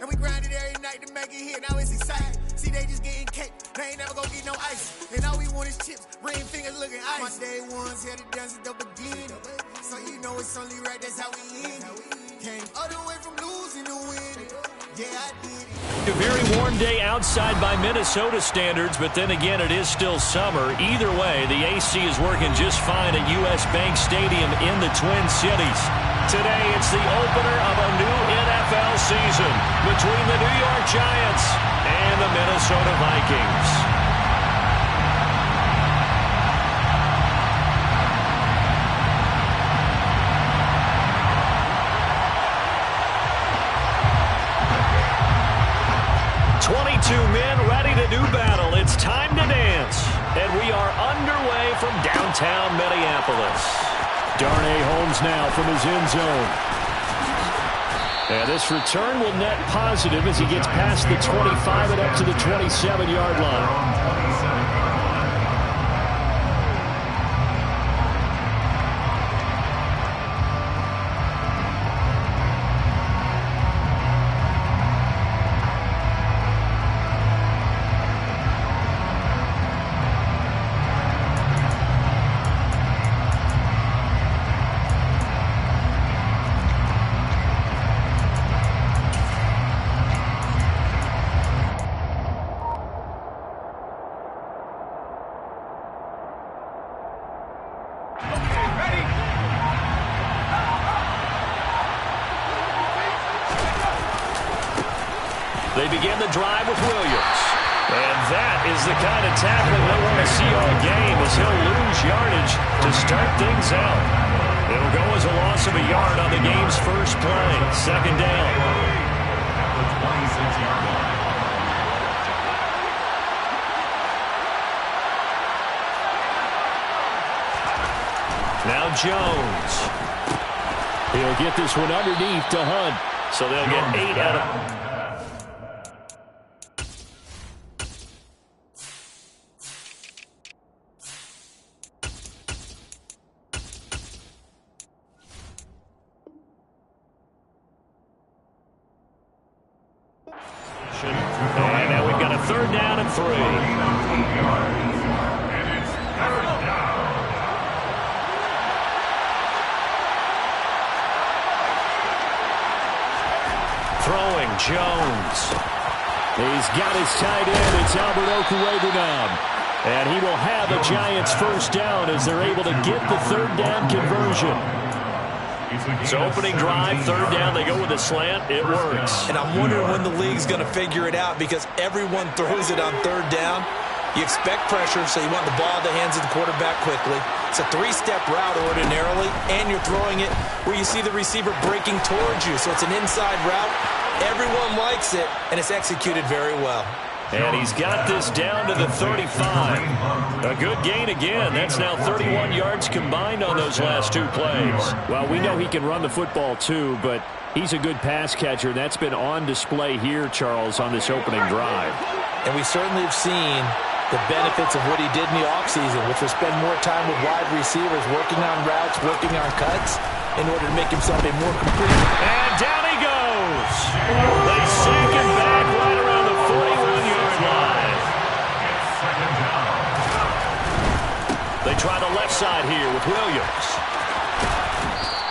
And we grinded every night to make it here, now it's exciting. See, they just getting cake, they ain't never gonna get no ice. And all we want is chips, ring fingers looking ice. My day ones here to dance at the beginning. So you know it's only right, that's how we end it. Came all the way from losing to winning. Yeah, I did it. A very warm day outside by Minnesota standards, but then again, it is still summer. Either way, the AC is working just fine at U.S. Bank Stadium in the Twin Cities. Today, it's the opener of a new NFL season between the New York Giants and the Minnesota Vikings. Men ready to do battle. It's time to dance. And we are underway from downtown Minneapolis. Darnay Holmes now from his end zone. And this return will net positive as he gets past the 25 and up to the 27-yard line. They begin the drive with Williams. And that is the kind of tackling they want to see all game as he'll lose yardage to start things out. It'll go as a loss of a yard on the game's first play. Second down. Now Jones. He'll get this one underneath to Hunt. So they'll get 8 out of... And now we've got a 3rd down and 3. Throwing Jones. He's got his tight end. It's Albert Okwuegbunam. And he will have a Giants first down as they're able to get the 3rd down conversion. So opening drive, 3rd down, they go with a slant. It works. And I'm wondering when the league's going to figure it out because everyone throws it on 3rd down. You expect pressure, so you want the ball in the hands of the quarterback quickly. It's a 3-step route ordinarily, and you're throwing it where you see the receiver breaking towards you. So it's an inside route. Everyone likes it, and it's executed very well. And he's got this down to the 35. A good gain again. That's now 31 yards combined on those last 2 plays. Well, we know he can run the football too, but he's a good pass catcher. That's been on display here, Charles, on this opening drive. And we certainly have seen the benefits of what he did in the offseason, which was spend more time with wide receivers, working on routes, working on cuts, in order to make himself a more complete. And down he goes. They sink him back right around the 41-yard line. They try the left side here with Williams.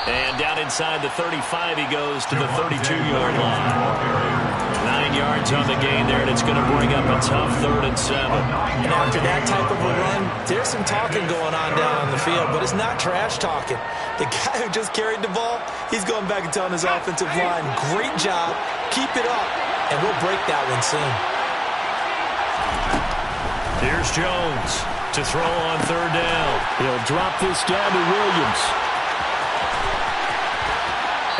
And down inside the 35, he goes to the 32-yard line. 9 yards on the gain there, and it's going to bring up a tough 3rd and 7. And after that type of a run, there's some talking going on down on the field, but it's not trash talking. The guy who just carried the ball, he's going back and telling his offensive line, great job, keep it up, and we'll break that one soon. Here's Jones to throw on 3rd down. He'll drop this down to Williams.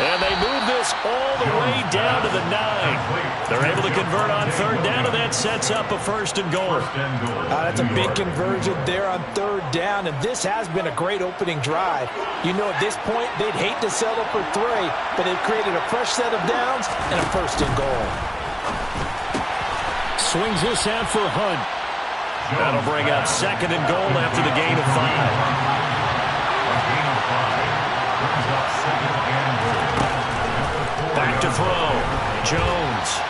And they move this all the way down to the 9. They're able to convert on 3rd down, and that sets up a 1st and goal. That's a big conversion there on 3rd down, and this has been a great opening drive. You know, at this point, they'd hate to settle for 3, but they've created a fresh set of downs and a 1st and goal. Swings this out for Hunt. That'll bring up 2nd and goal after the gain of 5. Back to throw. Jones.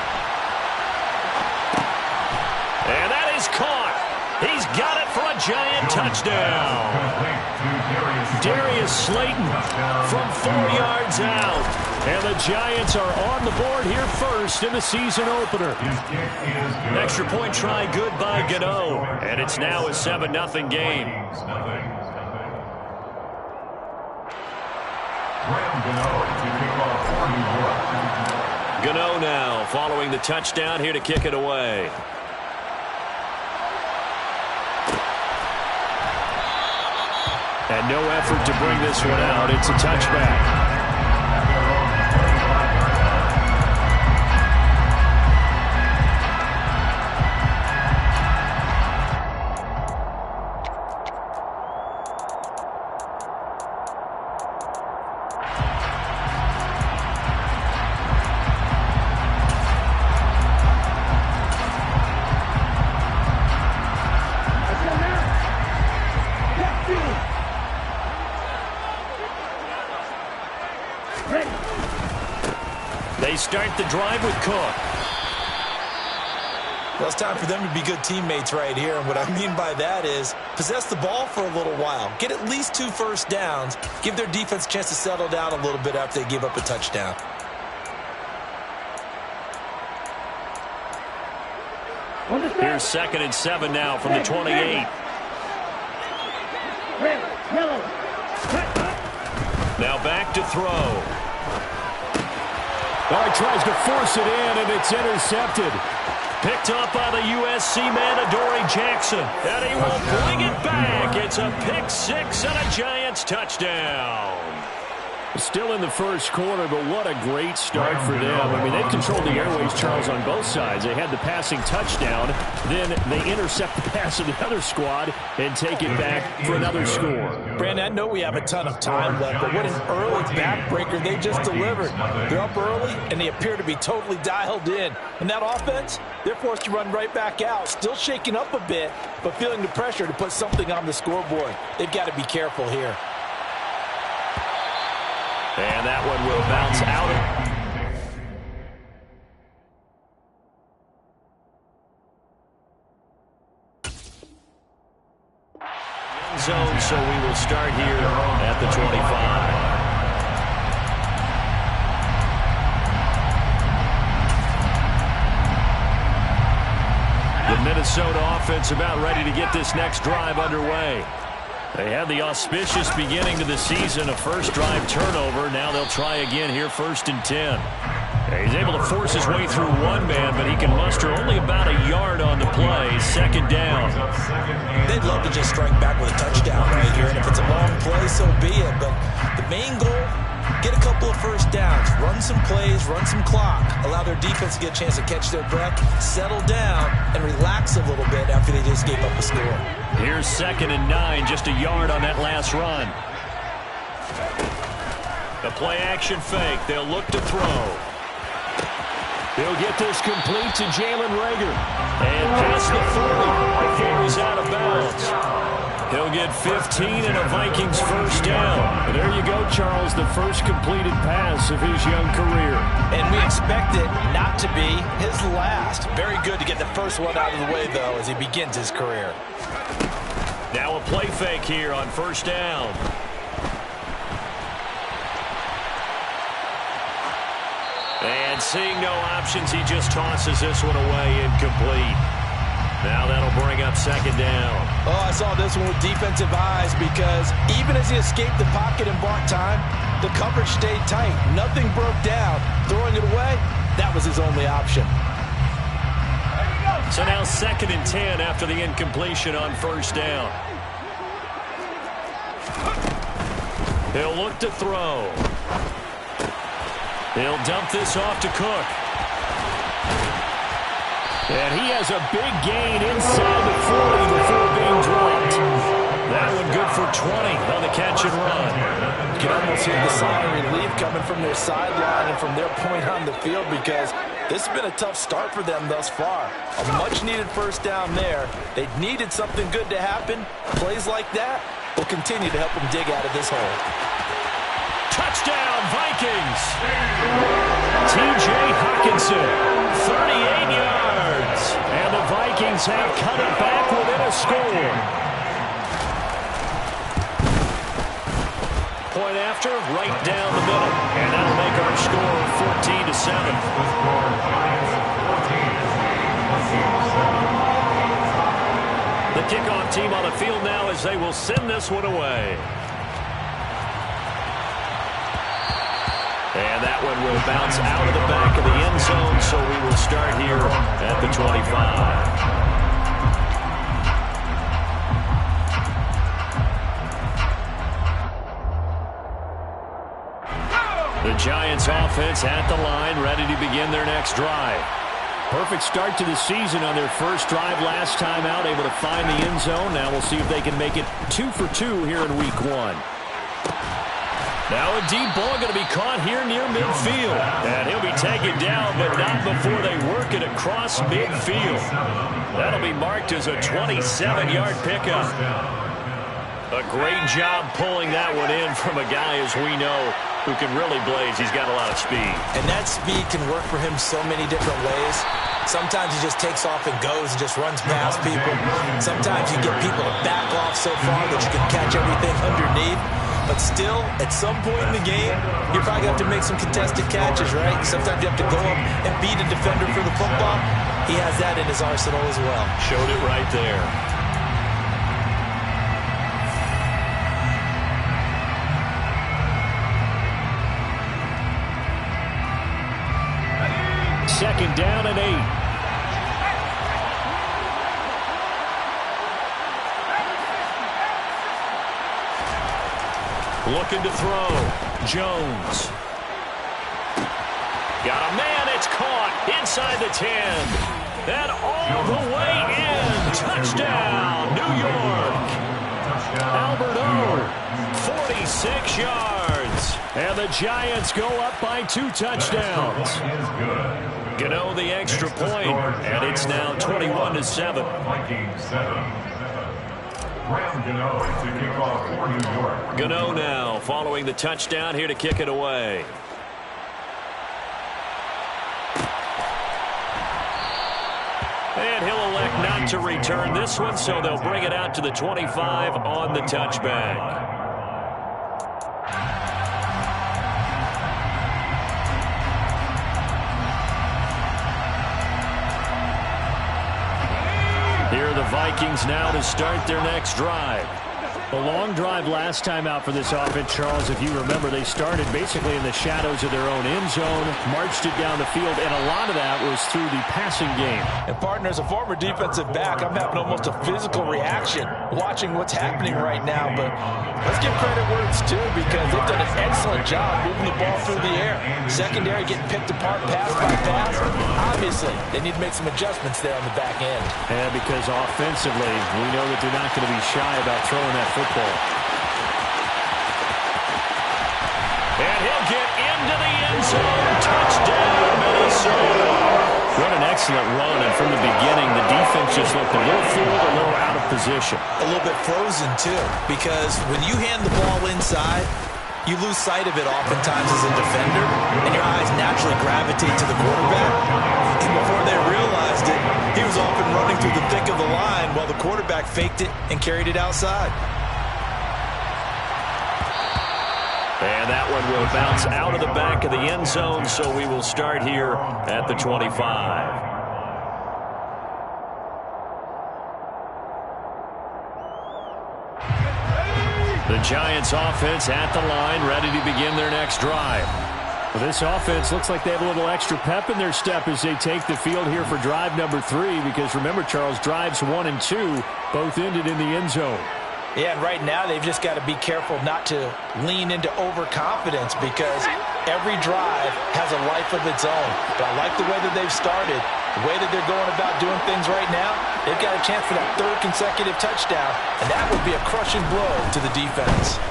And that is caught. He's got it for a Giant touchdown. Darius Slayton from 4 yards out. And the Giants are on the board here first in the season opener. Extra point try good by Gano. And it's now a 7-0 game. Gano now following the touchdown here to kick it away. And no effort to bring this one out. It's a touchback. They start the drive with Cook. Well, it's time for them to be good teammates right here. And what I mean by that is possess the ball for a little while. Get at least 2 first downs. Give their defense a chance to settle down a little bit after they give up a touchdown. Here's 2nd and 7 now from the 28. Now back to throw. Oh, he tries to force it in, and it's intercepted. Picked up by the USC man, Adoree Jackson. And he will bring it back. It's a pick 6 and a Giants touchdown. Still in the first quarter, but what a great start for them. I mean, they've controlled the airways, Charles, on both sides. They had the passing touchdown. Then they intercept the pass of the other squad and take it back for another score. Brandon, I know we have a ton of time left, but what an early backbreaker they just delivered. They're up early, and they appear to be totally dialed in. And that offense, they're forced to run right back out, still shaking up a bit, but feeling the pressure to put something on the scoreboard. They've got to be careful here. And that one will bounce out. End zone, so we will start here at the 25. The Minnesota offense about ready to get this next drive underway. They had the auspicious beginning to the season, a first drive turnover. Now they'll try again here, 1st and 10. He's able to force his way through one man, but he can muster only about a yard on the play. 2nd down. They'd love to just strike back with a touchdown right here, and if it's a long play, so be it. But the main goal, get a couple of first downs, run some plays, run some clock, allow their defense to get a chance to catch their breath, settle down, and relax a little bit after they just gave up a score. Here's 2nd and 9, just a yard on that last run. The play-action fake. They'll look to throw. He'll get this complete to Jalen Reagor. And past the 40 before he's out of bounds. He'll get 15 and a Vikings first down. And there you go, Charles, the first completed pass of his young career. And we expect it not to be his last. Very good to get the first one out of the way, though, as he begins his career. Now a play fake here on 1st down. And seeing no options, he just tosses this one away incomplete. Now that'll bring up 2nd down. Oh, I saw this one with defensive eyes because even as he escaped the pocket and bought time, the coverage stayed tight. Nothing broke down. Throwing it away, that was his only option. So now 2nd and 10 after the incompletion on 1st down. He'll look to throw. He'll dump this off to Cook. And he has a big gain inside the 40 before being dropped. That one good for 20 on the catch and run. You can almost hear the sigh of relief coming from their sideline and from their point on the field because this has been a tough start for them thus far. A much-needed first down there. They needed something good to happen. Plays like that will continue to help them dig out of this hole. Touchdown, Vikings. T.J. Hockenson, 38 yards. And the Vikings have cut it back within a score. Point after, right down the middle. And that'll make our score 14-7. The kickoff team on the field now as they will send this one away. And that one will bounce out of the back of the end zone, so we will start here at the 25. The Giants offense at the line, ready to begin their next drive. Perfect start to the season on their first drive last time out, able to find the end zone. Now we'll see if they can make it 2 for 2 here in week 1. Now a deep ball going to be caught here near midfield. And he'll be taken down, but not before they work it across midfield. That'll be marked as a 27-yard pickup. A great job pulling that one in from a guy, as we know, who can really blaze. He's got a lot of speed. And that speed can work for him so many different ways. Sometimes he just takes off and goes and just runs past people. Sometimes you get people to back off so far that you can catch everything underneath. But still, at some point in the game, you're probably going to have to make some contested catches, right? Sometimes you have to go up and beat a defender for the football. He has that in his arsenal as well. Showed it right there. Second down and 8. Looking to throw. Jones. Got a man. It's caught inside the 10. And all the way in. Touchdown, New York. Albert O, 46 yards. And the Giants go up by 2 touchdowns. Gano the extra point, and it's now 21-7. Gano now following the touchdown here to kick it away. And he'll elect not to return this one, so they'll bring it out to the 25 on the touchback. Here are the Vikings now to start their next drive. A long drive last time out for this offense, Charles. If you remember, they started basically in the shadows of their own end zone, marched it down the field, and a lot of that was through the passing game. And partner, as a former defensive back, I'm having almost a physical reaction watching what's happening right now. But let's give credit where it's due, because they've done an excellent job moving the ball through the air. Secondary getting picked apart pass by pass. Obviously, they need to make some adjustments there on the back end. Yeah, because offensively, we know that they're not going to be shy about throwing that football. And he'll get into the end zone. Touchdown, Minnesota. What an excellent run. And from the beginning, the defense just looked a little fooled, a little out of position. A little bit frozen, too, because when you hand the ball inside, you lose sight of it oftentimes as a defender, and your eyes naturally gravitate to the quarterback. And before they realized it, he was off and running through the thick of the line while the quarterback faked it and carried it outside. And that one will bounce out of the back of the end zone, so we will start here at the 25. The Giants offense at the line, ready to begin their next drive. Well, this offense looks like they have a little extra pep in their step as they take the field here for drive number 3, because remember, Charles, drives 1 and 2 both ended in the end zone. Yeah, and right now they've just got to be careful not to lean into overconfidence, because every drive has a life of its own. But I like the way that they've started, the way that they're going about doing things right now. They've got a chance for that 3rd consecutive touchdown, and that would be a crushing blow to the defense.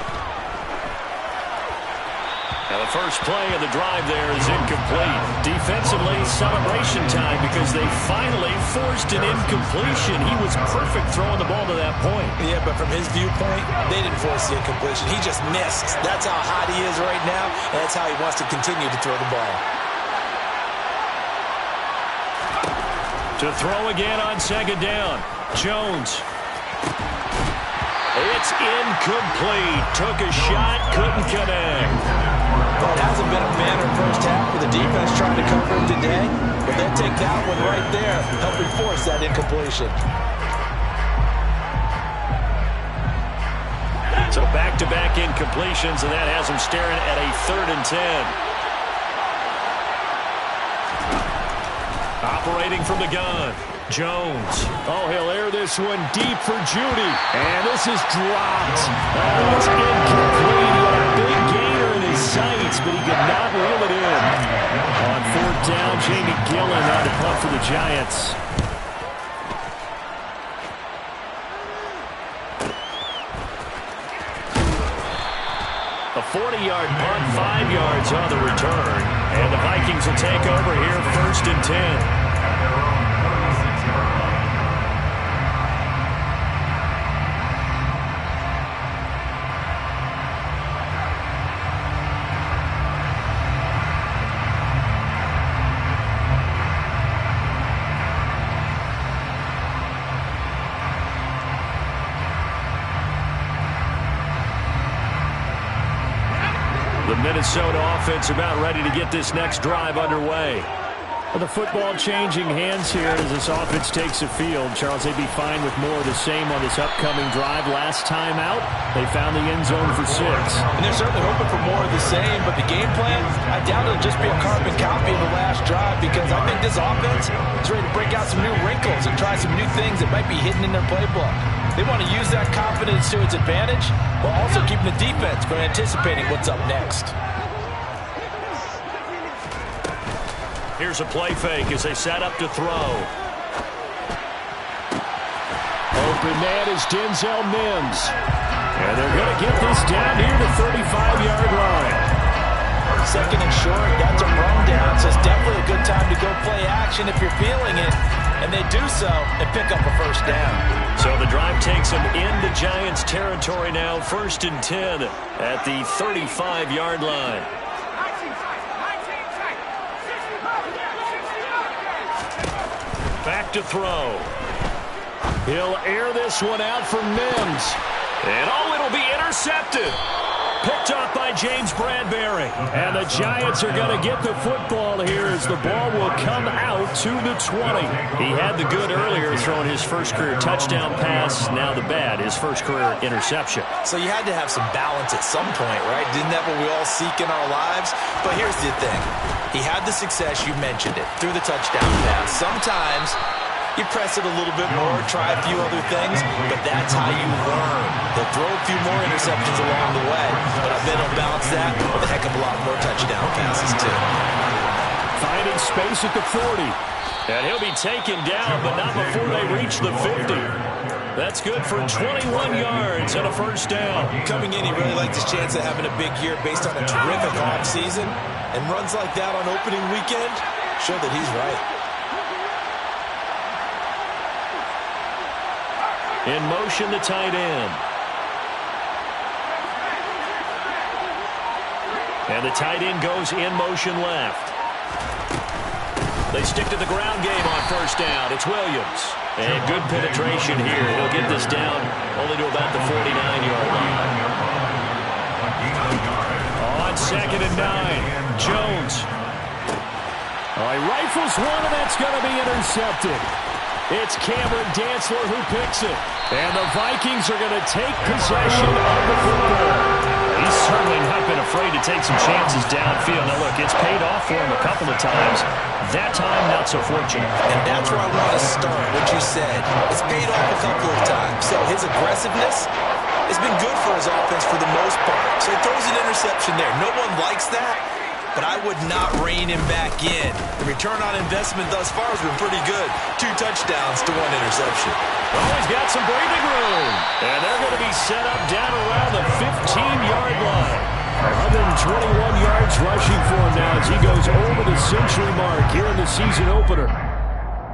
Now The first play of the drive there is incomplete. Defensively, celebration time because they finally forced an incompletion. He was perfect throwing the ball to that point. Yeah, but from his viewpoint, they didn't force the incompletion. He just missed. That's how hot he is right now, and that's how he wants to continue to throw the ball. To throw again on second down. Jones. It's incomplete. Took a shot, couldn't connect. Well, it hasn't been a banner first half with the defense trying to cover him today, but they'll take that one right there, helping force that incompletion. So back-to-back incompletions, and that has him staring at a 3rd and 10. Operating from the gun. Jones. Oh, he'll air this one deep for Judy. And this is dropped. Oh, it's incomplete. He had a big gainer in his sights, but he could not reel it in. On 4th down, Jamie Gillen on to punt for the Giants. A 40-yard punt, 5 yards on the return. And the Vikings will take over here, 1st and 10. The Minnesota offense about ready to get this next drive underway. Well, the football changing hands here as this offense takes the field. Charles, they'd be fine with more of the same on this upcoming drive. Last time out, they found the end zone for 6. And they're certainly hoping for more of the same, but the game plan, I doubt it'll just be a carbon copy of the last drive because I think this offense is ready to break out some new wrinkles and try some new things that might be hidden in their playbook. They want to use that confidence to its advantage while also keeping the defense from anticipating what's up next. Here's a play fake as they set up to throw. Open man is Denzel Mims. And they're going to get this down near the 35-yard line. 2nd and short, that's a rundown, so it's definitely a good time to go play action if you're feeling it. And they do so and pick up a 1st down. So the drive takes them into Giants territory now, 1st and 10 at the 35-yard line. Back to throw. He'll air this one out for Mims. And oh, it'll be intercepted. Picked off by James Bradbury. And the Giants are going to get the football here as the ball will come out to the 20. He had the good earlier throwing his first career touchdown pass. Now the bad, his first career interception. So you had to have some balance at some point, right? Didn't that what we all seek in our lives? But here's the thing. He had the success, you mentioned it, through the touchdown pass. Sometimes you press it a little bit more, try a few other things, but that's how you learn. He'll throw a few more interceptions along the way, but I bet he'll balance that with a heck of a lot more touchdown passes, too. Finding space at the 40. And he'll be taken down, but not before they reach the 50. That's good for 21 yards and a 1st down. Coming in, he really liked his chance of having a big year based on a terrific offseason, and runs like that on opening weekend show that he's right. In motion, the tight end. And the tight end goes in motion left. They stick to the ground game on 1st down. It's Williams. And good penetration here. He'll get this down only to about the 49-yard line. On 2nd and 9, Jones. He rifles one, and that's going to be intercepted. It's Cameron Dantzler who picks it. And the Vikings are going to take possession of the football. He's certainly not been afraid to take some chances downfield. Now, look, it's paid off for him a couple of times. That time, not so fortunate. And that's where I want to start, what you said. It's paid off a couple of times. So his aggressiveness has been good for his offense for the most part. So he throws an interception there. No one likes that, but I would not rein him back in. The return on investment thus far has been pretty good. 2 touchdowns to 1 interception. Oh, he's got some breathing room. And they're going to be set up down around the 15-yard line. 121 yards rushing for him now as he goes over the century mark here in the season opener.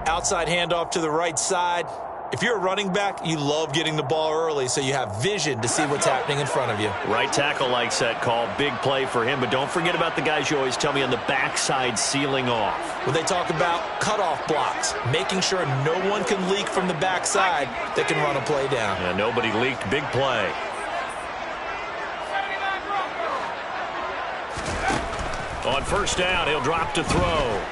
Outside handoff to the right side. If you're a running back, you love getting the ball early so you have vision to see what's happening in front of you. Right tackle likes that call. Big play for him. But don't forget about the guys you always tell me on the backside sealing off. When they talk about cutoff blocks, making sure no one can leak from the backside that can run a play down. Yeah, nobody leaked. Big play. On first down, he'll drop to throw.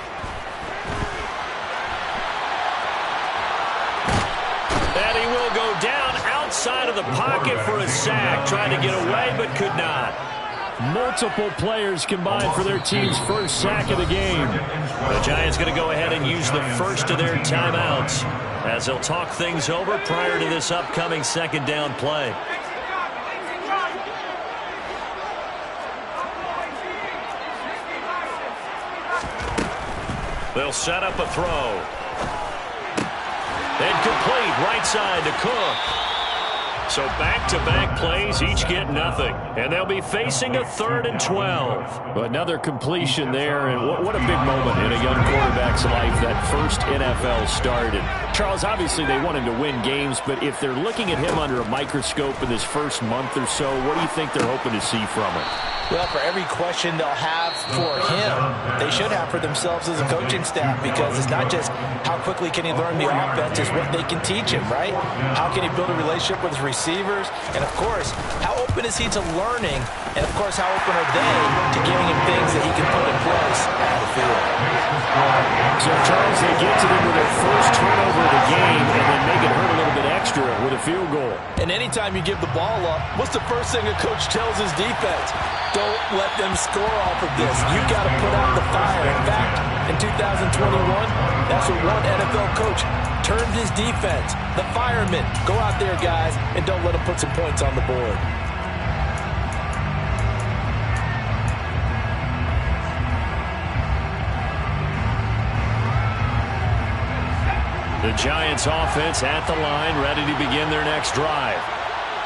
And he will go down outside of the pocket for a sack. Tried to get away, but could not. Multiple players combined for their team's first sack of the game. The Giants going to go ahead and use the first of their timeouts as they'll talk things over prior to this upcoming second down play. They'll set up a throw. Incomplete, right side to Cook. So back-to-back plays, each get nothing. And they'll be facing a 3rd and 12. Another completion there, and what a big moment in a young quarterback's life, that first NFL start. And Charles, obviously they want him to win games, but if they're looking at him under a microscope in this first month or so, what do you think they're hoping to see from him? Well, for every question they'll have for him, they should have for themselves as a coaching staff, because it's not just how quickly can he learn the offense, it's what they can teach him, right? How can he build a relationship with his receivers? And, of course, how open is he to learning? And, of course, how open are they to giving him things that he can put in place on the field? So, Charles, they get to them with their first turnover of the game and then make it hurt a little bit extra with a field goal. And anytime you give the ball up, what's the first thing a coach tells his defense? Don't let them score off of this. You got to put out the fire. In fact, in 2021, that's what one NFL coach termed his defense. The firemen. Go out there, guys, and don't let them put some points on the board. The Giants offense at the line, ready to begin their next drive.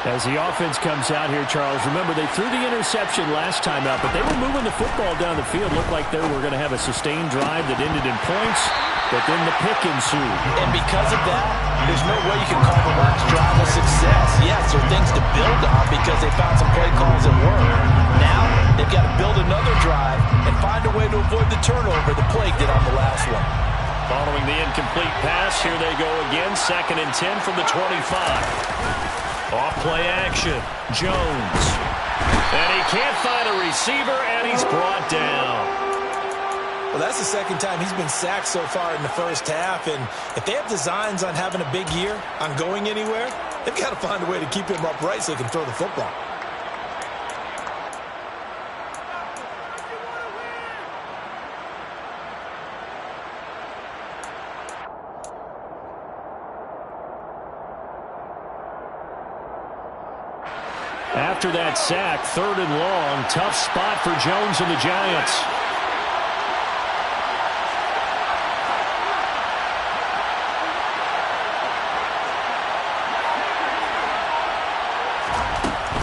As the offense comes out here, Charles, remember they threw the interception last time out, but they were moving the football down the field. Looked like they were going to have a sustained drive that ended in points, but then the pick ensued. And because of that, there's no way you can call the last drive a success. Yes, there are things to build on because they found some play calls that work. Now, they've got to build another drive and find a way to avoid the turnover the Plague did on the last one. Following the incomplete pass, here they go again, 2nd and 10 from the 25. Off play action, Jones. And he can't find a receiver, and he's brought down. Well, that's the second time he's been sacked so far in the first half, and if they have designs on having a big year, on going anywhere, they've got to find a way to keep him upright so he can throw the football. After that sack, 3rd and long, tough spot for Jones and the Giants.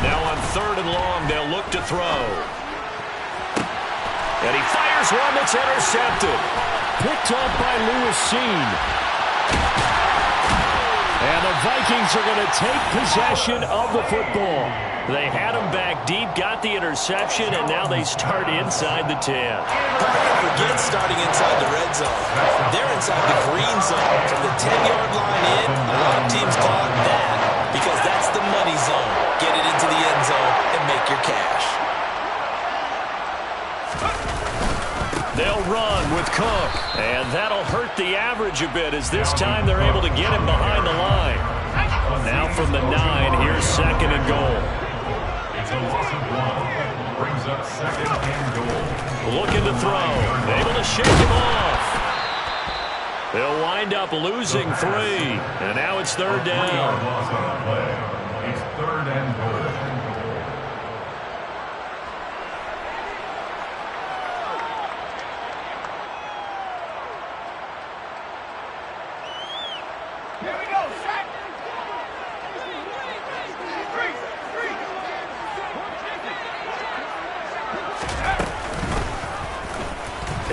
Now on 3rd and long, they'll look to throw. And he fires one that's intercepted. Picked up by Lewis Cine. And the Vikings are going to take possession of the football. They had him back deep, got the interception, and now they start inside the 10. Forget starting inside the red zone. They're inside the green zone. From the 10-yard line in, a lot of teams call it that because that's the money zone. Get it into the end zone and make your cash. They'll run with Cook, and that'll hurt the average a bit as this time they're able to get him behind the line. Now from the 9, here's 2nd and goal. It's a loss of 1. Brings up 2nd and goal. Looking to throw. Able to shake him off. They'll wind up losing 3, and now it's 3rd down. Loss on the play. It's 3rd and goal.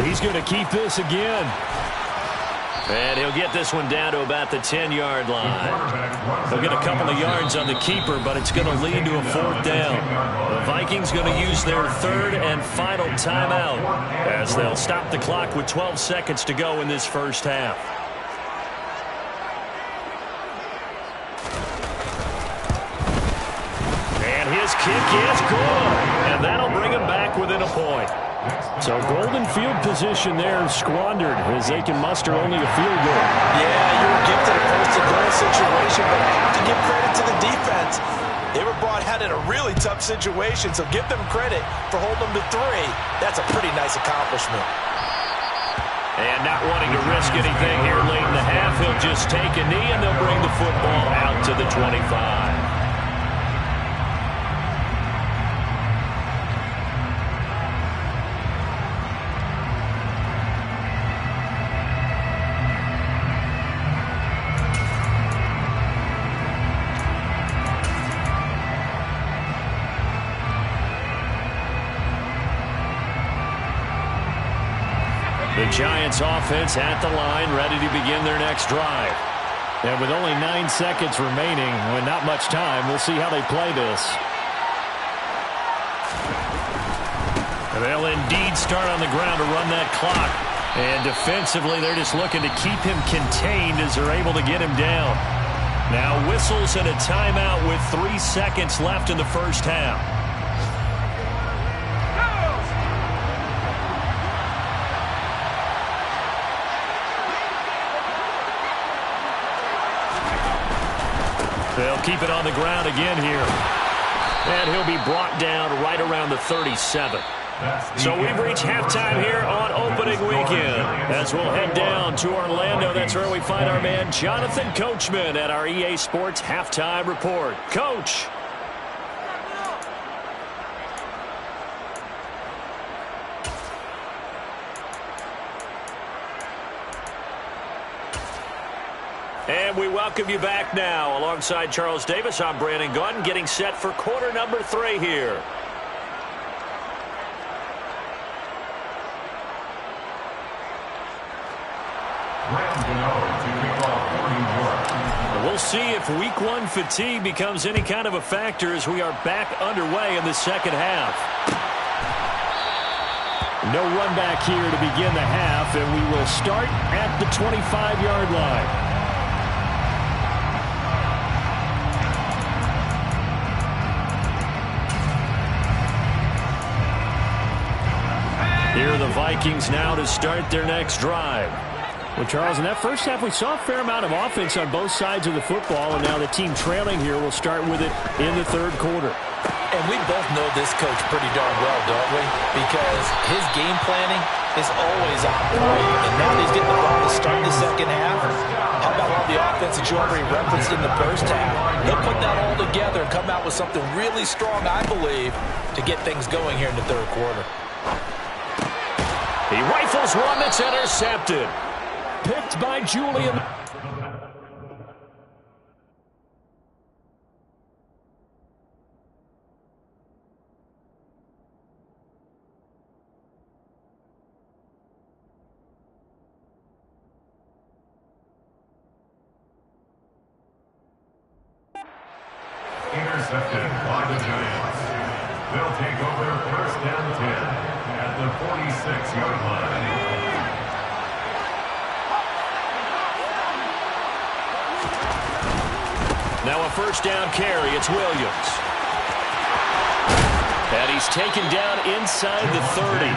He's going to keep this again. And he'll get this one down to about the 10-yard line. He'll get a couple of yards on the keeper, but it's going to lead to a fourth down. The Vikings going to use their third and final timeout as they'll stop the clock with 12 seconds to go in this first half. And his kick is good. And that'll bring him back within a point. So golden field position there squandered as they can muster only a field goal. Yeah, you were gifted a first-and-goal situation, but I have to give credit to the defense. They were brought out in a really tough situation, so give them credit for holding them to 3. That's a pretty nice accomplishment. And not wanting to risk anything here late in the half, he'll just take a knee, and they'll bring the football out to the 25. The Giants offense at the line, ready to begin their next drive. And with only 9 seconds remaining, with not much time, we'll see how they play this. They'll indeed start on the ground to run that clock. And defensively, they're just looking to keep him contained as they're able to get him down. Now whistles and a timeout with 3 seconds left in the first half. They'll keep it on the ground again here. And he'll be brought down right around the 37. So we've reached halftime here on opening weekend. As we'll head down to Orlando, that's where we find our man Jonathan Coachman at our EA Sports Halftime Report. Coach. And we welcome you back now. Alongside Charles Davis, I'm Brandon Gaudin, getting set for quarter number 3 here. We'll see if week 1 fatigue becomes any kind of a factor as we are back underway in the second half. No run back here to begin the half, and we will start at the 25-yard line. Here are the Vikings now to start their next drive. Well, Charles, in that first half, we saw a fair amount of offense on both sides of the football, and now the team trailing here will start with it in the third quarter. And we both know this coach pretty darn well, don't we? Because his game planning is always on point. And now he's getting the ball to start the second half. How about all the offense that you already referenced in the first half? He'll put that all together and come out with something really strong, I believe, to get things going here in the third quarter. He rifles one that's intercepted. Picked by Julian. Intercepted by the Giants. They'll take over first down 10 at the 46-yard line. Now a first down carry. It's Williams. And he's taken down inside the 30.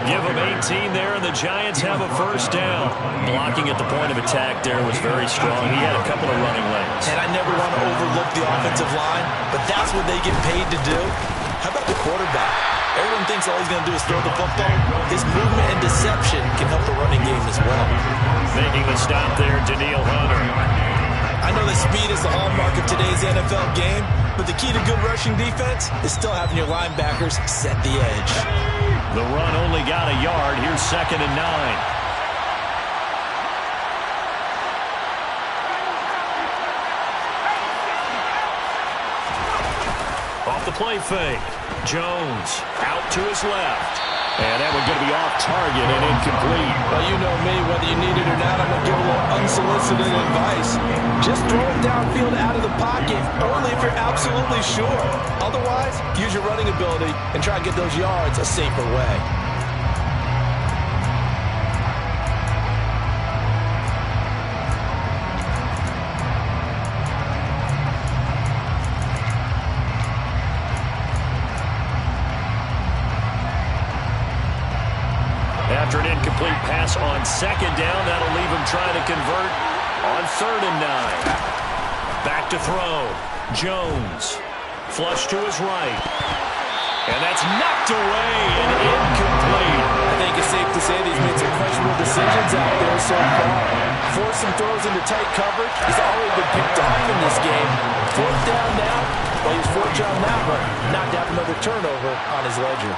Give him 18 there, and the Giants have a first down. Blocking at the point of attack there was very strong. He had a couple of running lanes. And I never want to overlook the offensive line, but that's what they get paid to do. How about the quarterback? Everyone thinks all he's going to do is throw the football. His movement and deception can help the running game as well. Making the stop there, Danielle Hunter. I know that speed is the hallmark of today's NFL game, but the key to good rushing defense is still having your linebackers set the edge. The run only got a yard. Here's 2nd and 9. Off the play fake. Jones out to his left. And that one going to be off target and incomplete. Well, you know me, whether you need it or not, I'm going to give a little unsolicited advice. Just throw it downfield out of the pocket, only if you're absolutely sure. Otherwise, use your running ability and try to get those yards a safer way. After an incomplete pass on second down, that'll leave him trying to convert on 3rd and 9. Back to throw. Jones. Flush to his right. And that's knocked away and incomplete. I think it's safe to say that he's made some questionable decisions out there so far. Forced some throws into tight coverage. He's already been picked off in this game. 4th down now. Well, he's fortunate on that one. Knocked out another turnover on his ledger.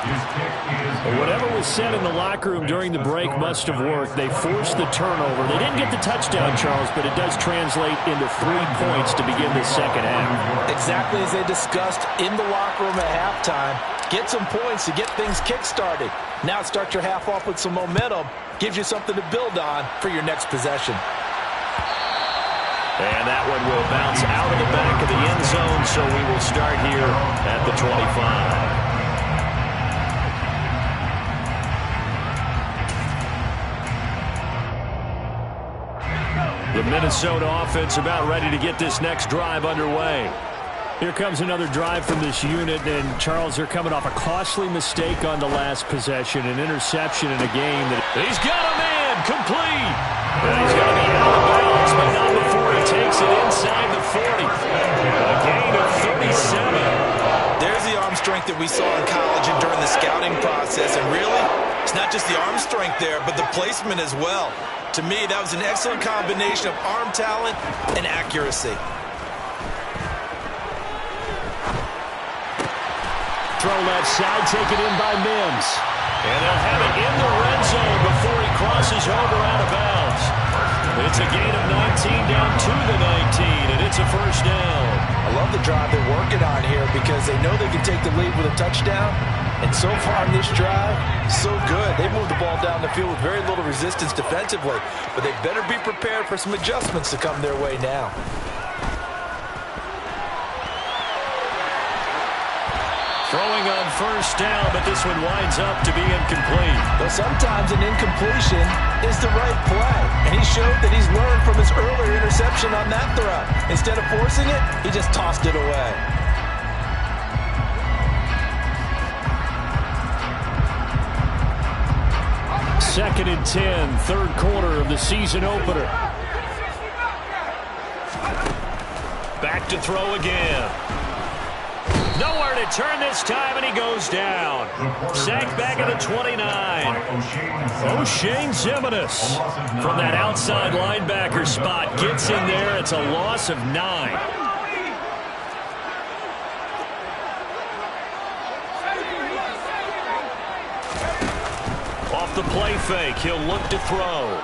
Whatever was said in the locker room during the break must have worked. They forced the turnover. They didn't get the touchdown, Charles, but it does translate into 3 points to begin the second half. Exactly as they discussed in the locker room at halftime. Get some points to get things kick-started. Now start your half off with some momentum. Gives you something to build on for your next possession. And that one will bounce out of the back of the end zone, so we will start here at the 25. The Minnesota offense about ready to get this next drive underway. Here comes another drive from this unit, and Charles, they're coming off a costly mistake on the last possession, an interception in a game that he's got a man complete. And he's going to be out of bounds, but not before he takes it inside the 40. A gain of 37. There's the arm strength that we saw in college and during the scouting process, and really, it's not just the arm strength there, but the placement as well. To me, that was an excellent combination of arm talent and accuracy. Throw left side, taken in by Mims. And they'll have it in the red zone before he crosses over out of bounds. It's a gain of 19 down to the 19, and it's a first down. I love the drive they're working on here because they know they can take the lead with a touchdown. And so far in this drive, so good. They moved the ball down the field with very little resistance defensively. But they better be prepared for some adjustments to come their way now. Throwing on first down, but this one winds up to be incomplete. Well, sometimes an incompletion is the right play. And he showed that he's learned from his earlier interception on that throw. Instead of forcing it, he just tossed it away. Second and 10, third quarter of the season opener. Back to throw again. Nowhere to turn this time, and he goes down. Sacked back at the 29. O'Shane Ximines from that outside linebacker spot gets in there. It's a loss of 9. Off the play fake, he'll look to throw.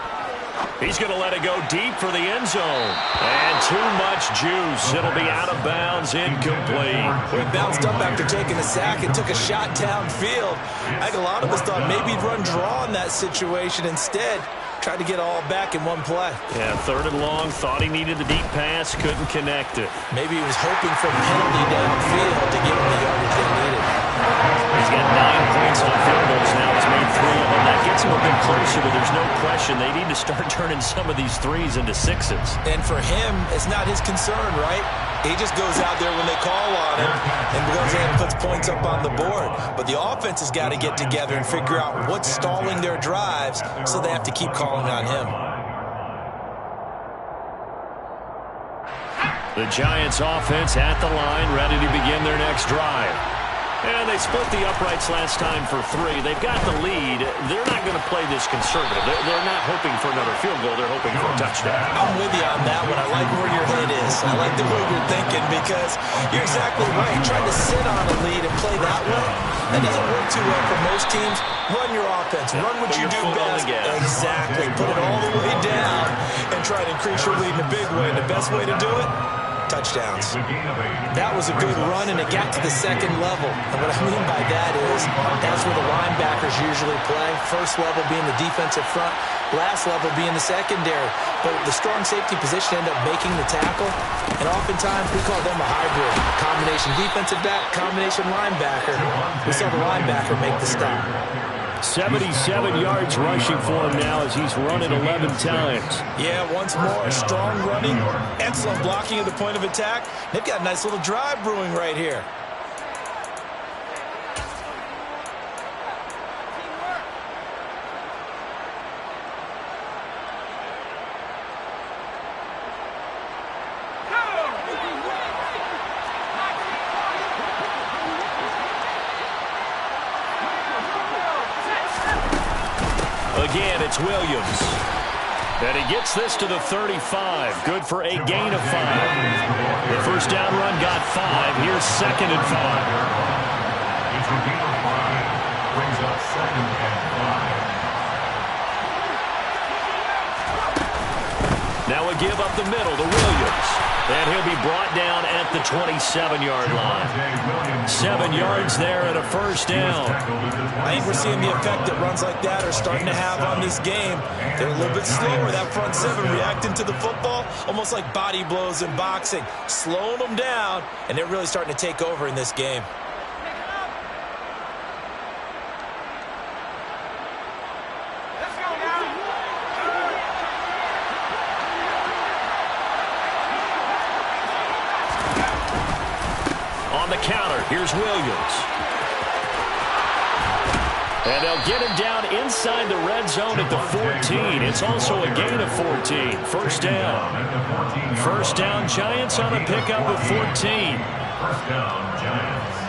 He's going to let it go deep for the end zone. And too much juice. It'll be out of bounds, incomplete. Well, he bounced up after taking a sack and took a shot downfield. I think a lot of us thought maybe he'd run draw in that situation. Instead, tried to get all back in one play. Yeah, third and long. Thought he needed the deep pass. Couldn't connect it. Maybe he was hoping for a penalty downfield to give him the yardage they needed. He's got 9 points on field goals now. He's made 3 of them. That gets him a bit closer, but there's no question they need to start turning some of these threes into sixes. And for him, it's not his concern, right? He just goes out there when they call on him and goes in and puts points up on the board. But the offense has got to get together and figure out what's stalling their drives, so they have to keep calling on him. The Giants offense at the line, ready to begin their next drive. And they split the uprights last time for 3. They've got the lead. They're not going to play this conservative. They're not hoping for another field goal. They're hoping for a touchdown. I'm with you on that one. I like where your head is. I like the way you're thinking because you're exactly right. Trying to sit on a lead and play that way, that doesn't work too well for most teams. Run your offense. Run what you do best. Exactly. Put it all the way down and try to increase your lead in a big way. And the best way to do it, touchdowns. That was a good run, and it got to the second level. And what I mean by that is that's where the linebackers usually play. First level being the defensive front, last level being the secondary. But the strong safety position ended up making the tackle, and oftentimes we call them a hybrid. Combination defensive back, combination linebacker. We saw the linebacker make the stop. 77 yards rushing for him now as he's run it 11 times. Yeah, once more, strong running, excellent blocking at the point of attack. They've got a nice little drive brewing right here. Again, it's Williams. And he gets this to the 35. Good for a gain of 5. The first down run got 5. Here's 2nd and 5. It's a gain of 5. Brings up 2nd and 5. Now a give up the middle to Williams. And he'll be brought down at the 27-yard line. 7 yards there and a first down. I think we're seeing the effect that runs like that are starting to have on this game. They're a little bit slower, that front seven, reacting to the football, almost like body blows in boxing, slowing them down, and they're really starting to take over in this game. On the counter, here's Williams. And they'll get him down inside the red zone at the 14. It's also a gain of 14. First down. First down, Giants on a pickup of 14. First down, Giants.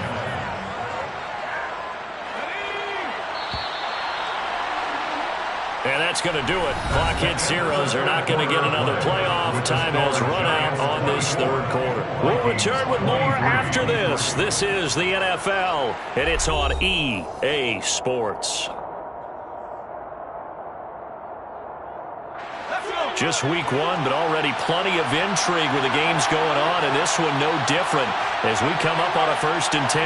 And that's going to do it. Clock hits zeros. They're not going to get another playoff. Time has run out on this third quarter. We'll return with more after this. This is the NFL, and it's on EA Sports. Just week 1, but already plenty of intrigue with the games going on, and this one no different as we come up on a 1st and 10.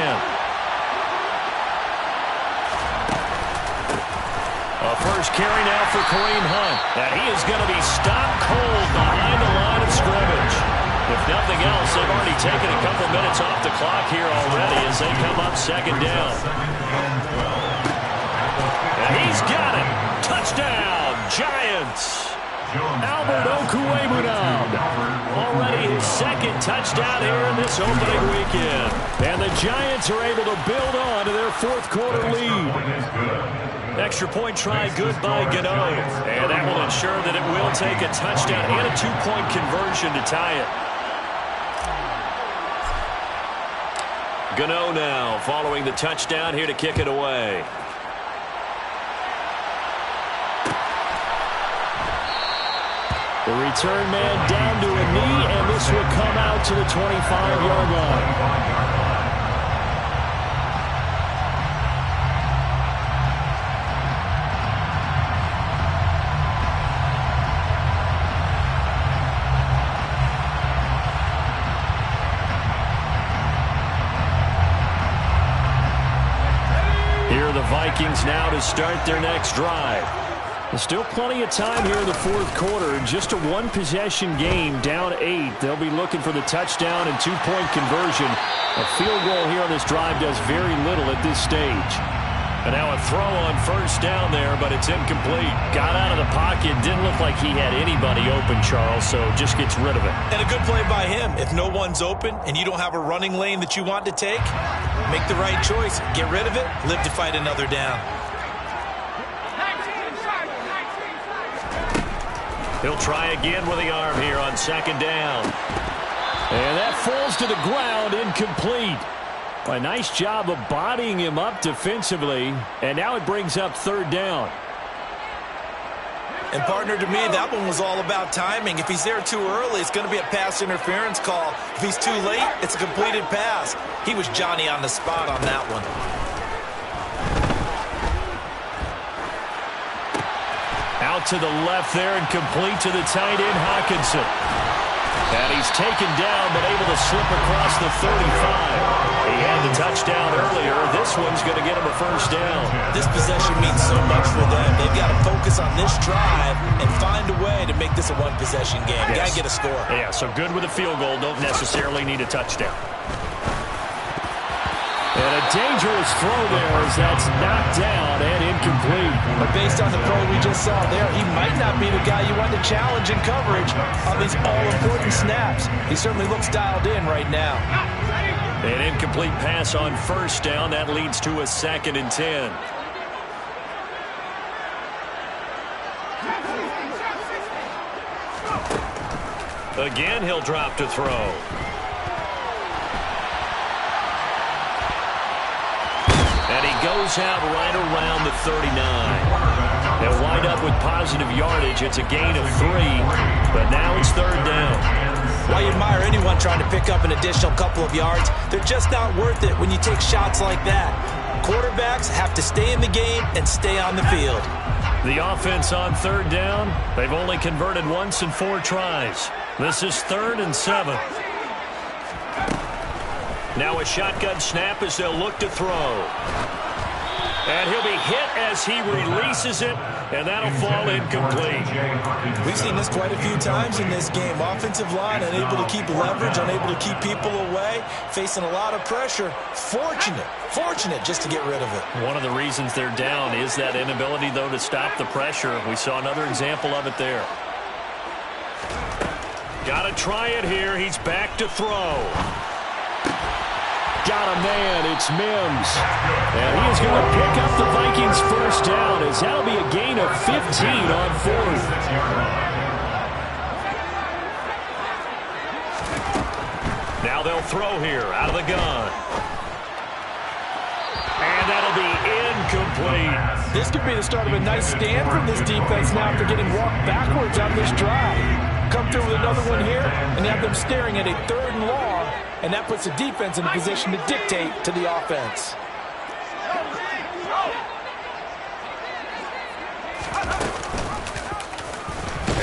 A first carry now for Kareem Hunt. And he is going to be stopped cold behind the line of scrimmage. If nothing else, they've already taken a couple minutes off the clock here already as they come up 2nd down. And he's got it. Touchdown, Giants. Albert Okwuegbunam. Already his 2nd touchdown here in this opening weekend. And the Giants are able to build on to their 4th quarter lead. Extra point try good by Gano. And that will ensure that it will take a touchdown and a 2-point conversion to tie it. Gano now following the touchdown here to kick it away. The return man down to a knee, and this will come out to the 25-yard line. Vikings now to start their next drive. There's still plenty of time here in the 4th quarter. Just a 1-possession game, down 8. They'll be looking for the touchdown and 2-point conversion. A field goal here on this drive does very little at this stage. And now a throw on first down there, but it's incomplete. Got out of the pocket. Didn't look like he had anybody open, Charles, so just gets rid of it. And a good play by him. If no one's open and you don't have a running lane that you want to take, make the right choice. Get rid of it. Live to fight another down. He'll try again with the arm here on 2nd down. And that falls to the ground, incomplete. A nice job of bodying him up defensively. And now it brings up 3rd down. And, partner, to me, that one was all about timing. If he's there too early, it's going to be a pass interference call. If he's too late, it's a completed pass. He was Johnny on the spot on that one. Out to the left there and complete to the tight end, Hockenson. And he's taken down, but able to slip across the 35. He had the touchdown earlier. This one's going to get him a first down. This possession means so much for them. They've got to focus on this drive and find a way to make this a one-possession game. Yes. Got to get a score. Yeah, so good with a field goal. Don't necessarily need a touchdown. And a dangerous throw there as that's knocked down and incomplete. But based on the play we just saw there, he might not be the guy you want to challenge in coverage on these all-important snaps. He certainly looks dialed in right now. An incomplete pass on first down. That leads to a 2nd and 10. Again, he'll drop to throw. And he goes out right around the 39. They'll wind up with positive yardage. It's a gain of 3, but now it's 3rd down. While you admire anyone trying to pick up an additional couple of yards, they're just not worth it when you take shots like that. Quarterbacks have to stay in the game and stay on the field. The offense on 3rd down, they've only converted once in 4 tries. This is 3rd and 7. Now a shotgun snap as they'll look to throw. And he'll be hit as he releases it, and that'll fall incomplete. We've seen this quite a few times in this game. Offensive line unable to keep leverage, unable to keep people away, facing a lot of pressure. Fortunate just to get rid of it. One of the reasons they're down is that inability, though, to stop the pressure. We saw another example of it there. Got to try it here. He's back to throw. Got a man. It's Mims. And he is going to pick up the Vikings' first down as that'll be a gain of 15 on 4th. Now they'll throw here out of the gun. And that'll be incomplete. This could be the start of a nice stand from this defense now after getting walked backwards on this drive. Come through with another one here and have them staring at a 3rd and long, and that puts the defense in a position to dictate to the offense.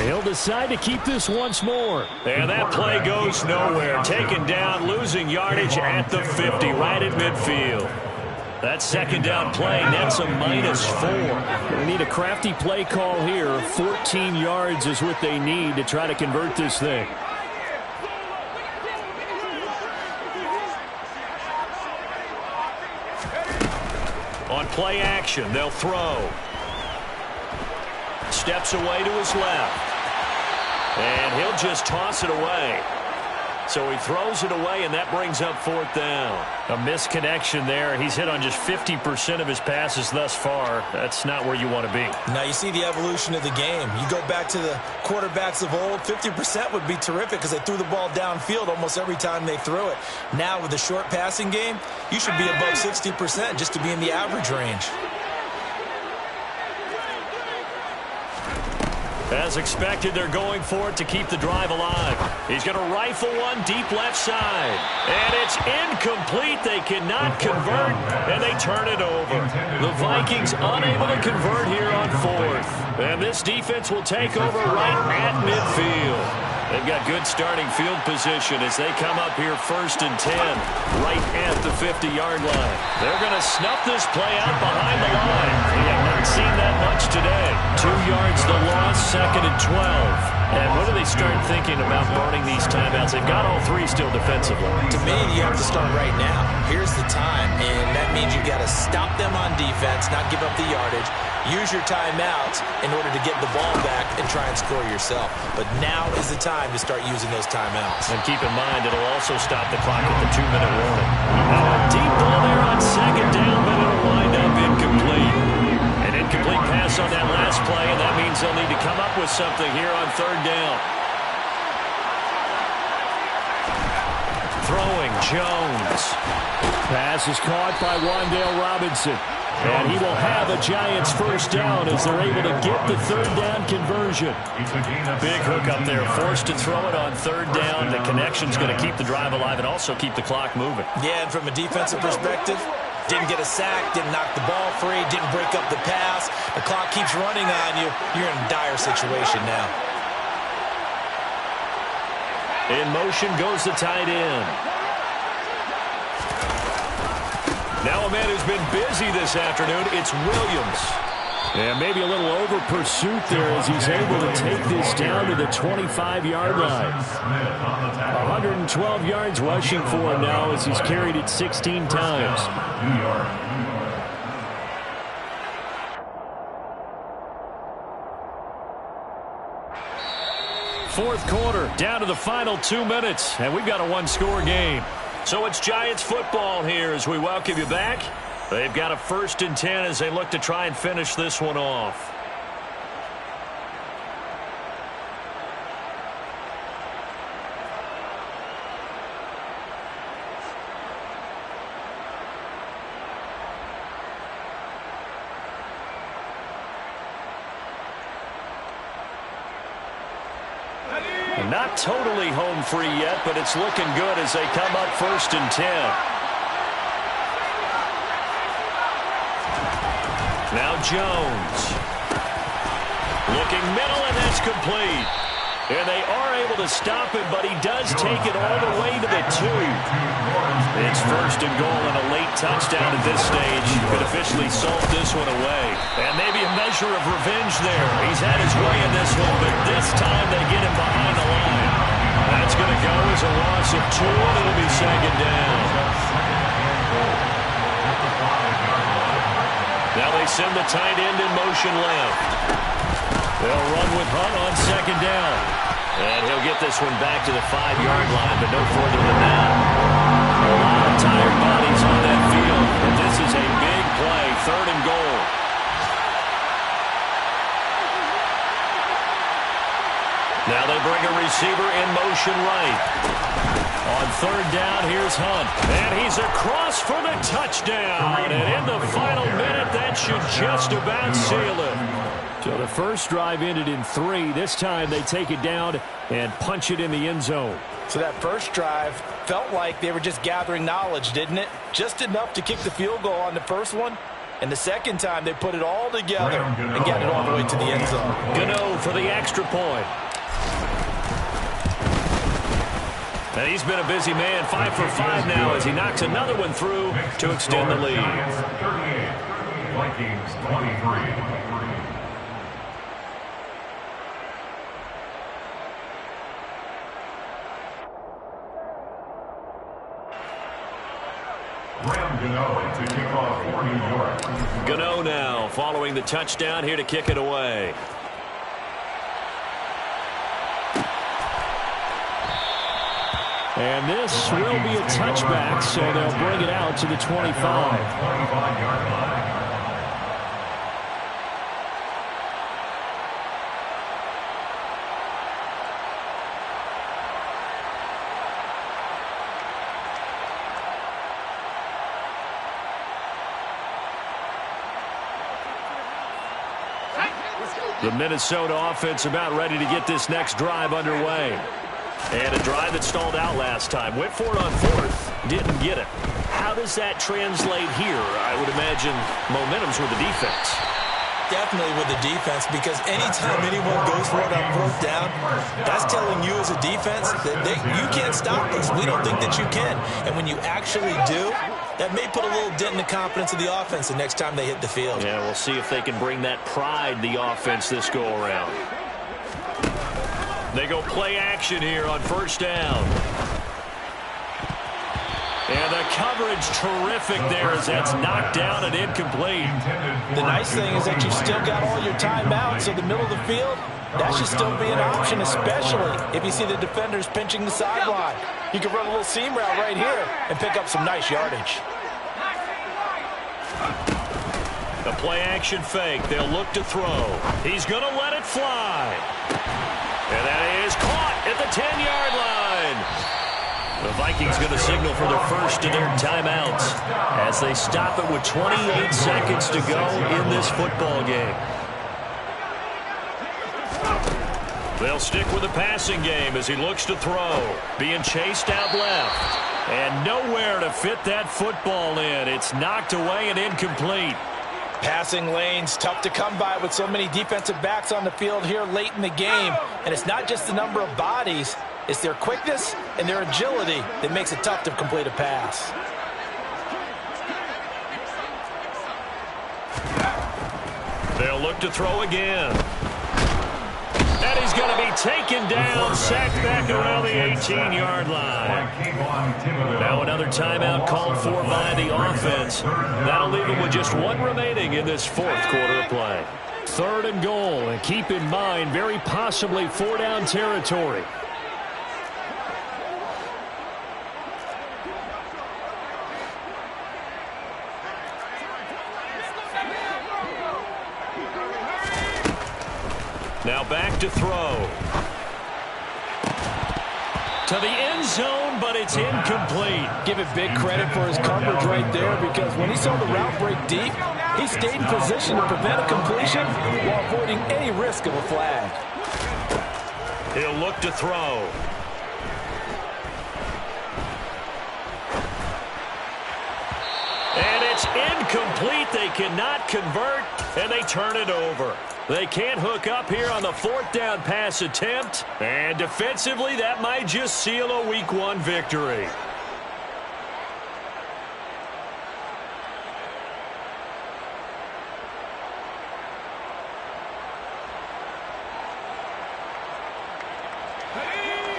He'll decide to keep this once more. And that play goes nowhere. Taken down, losing yardage at the 50, right at midfield. That 2nd down play nets a -4. We need a crafty play call here. 14 yards is what they need to try to convert this thing. On play action, they'll throw. Steps away to his left. And he'll just toss it away. So he throws it away, and that brings up 4th down. A misconnection there. He's hit on just 50% of his passes thus far. That's not where you want to be. Now you see the evolution of the game. You go back to the quarterbacks of old, 50% would be terrific because they threw the ball downfield almost every time they threw it. Now with the short passing game, you should be above 60% just to be in the average range. As expected, they're going for it to keep the drive alive. He's going to rifle one deep left side. And it's incomplete. They cannot convert, and they turn it over. The Vikings unable to convert here on 4th. And this defense will take over right at midfield. They've got good starting field position as they come up here 1st and 10, right at the 50-yard line. They're going to snuff this play out behind the line. We have not seen that much today. 2 yards the loss, 2nd and 12. And what do they start thinking about burning these timeouts? They've got all 3 still defensively. To me, you have to start right now. Here's the time, and that means you've got to stop them on defense, not give up the yardage. Use your timeouts in order to get the ball back and try and score yourself. But now is the time to start using those timeouts. And keep in mind, it'll also stop the clock at the 2-minute warning. Now a deep ball there on 2nd down, but it'll wind up incomplete. An incomplete pass on that last play, and that means they'll need to come up with something here on 3rd down. Throwing, Jones. Pass is caught by Wan'Dale Robinson. And he will have a Giants first down as they're able to get the 3rd down conversion. Big hook up there, forced to throw it on 3rd down. The connection's going to keep the drive alive and also keep the clock moving. Yeah, and from a defensive perspective, didn't get a sack, didn't knock the ball free, didn't break up the pass. The clock keeps running on you. You're in a dire situation now. In motion goes the tight end. Now a man who's been busy this afternoon, it's Williams. And maybe a little over pursuit there as he's able to take this down to the 25-yard line. 112 yards rushing for him now as he's carried it 16 times. Fourth quarter, down to the final 2 minutes, and we've got a one-score game. So it's Giants football here as we welcome you back. They've got a 1st and 10 as they look to try and finish this one off. Not totally home free yet, but it's looking good as they come up 1st and 10. Now Jones. Looking middle, and that's complete. And they are able to stop him, but he does take it all the way to the 2. It's 1st and goal and a late touchdown at this stage. Could officially salt this one away. And maybe a measure of revenge there. He's had his way in this one, but this time they get him behind the line. That's going to go as a loss of 2, and it'll be 2nd down. Now they send the tight end in motion left. They'll run with Hunt on 2nd down. And he'll get this one back to the 5-yard line, but no further than that. A lot of tired bodies on that field, but this is a big play, 3rd and goal. Now they bring a receiver in motion right. On 3rd down, here's Hunt. And he's across for the touchdown. And in the final minute, that should just about seal it. So the first drive ended in 3. This time they take it down and punch it in the end zone. So that first drive felt like they were just gathering knowledge, didn't it? Just enough to kick the field goal on the first one. And the second time they put it all together and got it all the way to the end zone. Gano for the extra point. And he's been a busy man, 5 for 5 now as he knocks another one through to extend the lead. 38, Vikings 23. Gano to kick off for New York. Gano now following the touchdown here to kick it away. And this will be a touchback, so they'll bring it out to the 25. 25-yard line. The Minnesota offense about ready to get this next drive underway. And a drive that stalled out last time. Went for it on 4th. Didn't get it. How does that translate here? I would imagine momentum's with the defense. Definitely with the defense, because anytime anyone goes for it on 4th down, that's telling you as a defense that you can't stop us. We don't think that you can. And when you actually do, that may put a little dent in the confidence of the offense the next time they hit the field. Yeah, we'll see if they can bring that pride the offense this go-around. They go play action here on 1st down. And the coverage terrific there as that's knocked down and incomplete. The nice thing is that you've still got all your timeouts, so the middle of the field, that should still be an option, especially if you see the defenders pinching the sideline. You can run a little seam route right here and pick up some nice yardage. The play action fake. They'll look to throw. He's going to let it fly. And that is caught at the 10-yard line. The Vikings going to signal for their first of their timeouts as they stop it with 28 seconds to go in this football game. They'll stick with the passing game as he looks to throw. Being chased out left. And nowhere to fit that football in. It's knocked away and incomplete. Passing lanes, tough to come by with so many defensive backs on the field here late in the game. And it's not just the number of bodies. It's their quickness and their agility that makes it tough to complete a pass. They'll look to throw again. And he's going to be taken down, sacked back around the 18-yard line. Now another timeout called for by the offense. That'll leave them with just one remaining in this fourth quarter of play. 3rd and goal, and keep in mind, very possibly 4-down territory. Now back to throw. To the end zone, but it's incomplete. Give it big credit for his coverage right there, because when he saw the route break deep, he stayed in position to prevent a completion while avoiding any risk of a flag. He'll look to throw. And it's incomplete. They cannot convert, and they turn it over. They can't hook up here on the 4th down pass attempt. And defensively, that might just seal a Week 1 victory.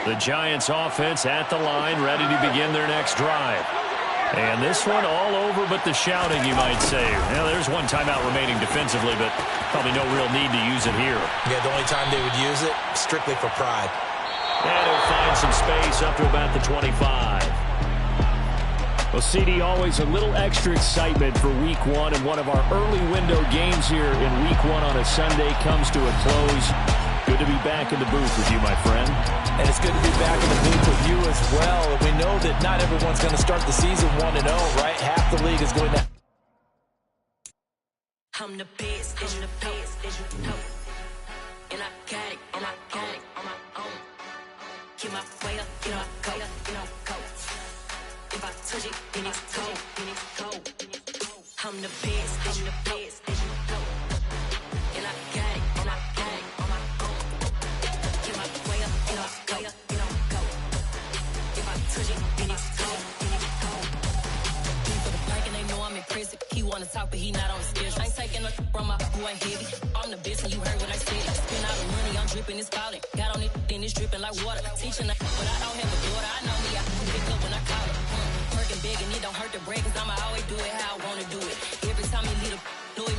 The Giants offense at the line, ready to begin their next drive. And this one all over but the shouting, you might say. Well, there's one timeout remaining defensively, but probably no real need to use it here. Yeah, the only time they would use it, strictly for pride. And he'll find some space up to about the 25. Well, CD, always a little extra excitement for Week 1, and one of our early window games here in Week 1 on a Sunday comes to a close. Good to be back in the booth with you, my friend. And it's good to be back in the booth with you as well. And we know that not everyone's going to start the season 1-0, right? Half the league is going to... I'm the best, and the best, and you know. And I got it, and I got it on my own. Get my way up, you know, go, you know, go. If I touch it, then it's cold, then it's cold. I'm the best, and the best, and you know. And I got it, and I got it on my own. Get my way up, you know, go, you know, go. If I touch it, then it's cold, then it's cold. For the blank and they know I'm in prison. He wanna talk, but he not on the schedule. I ain't taking a from my boy ain't heavy. I'm the best, and you heard what I said. Spend all the money, I'm dripping, it's falling. Got on it, then it's dripping like water. Teaching, but I don't have a daughter. I know me, I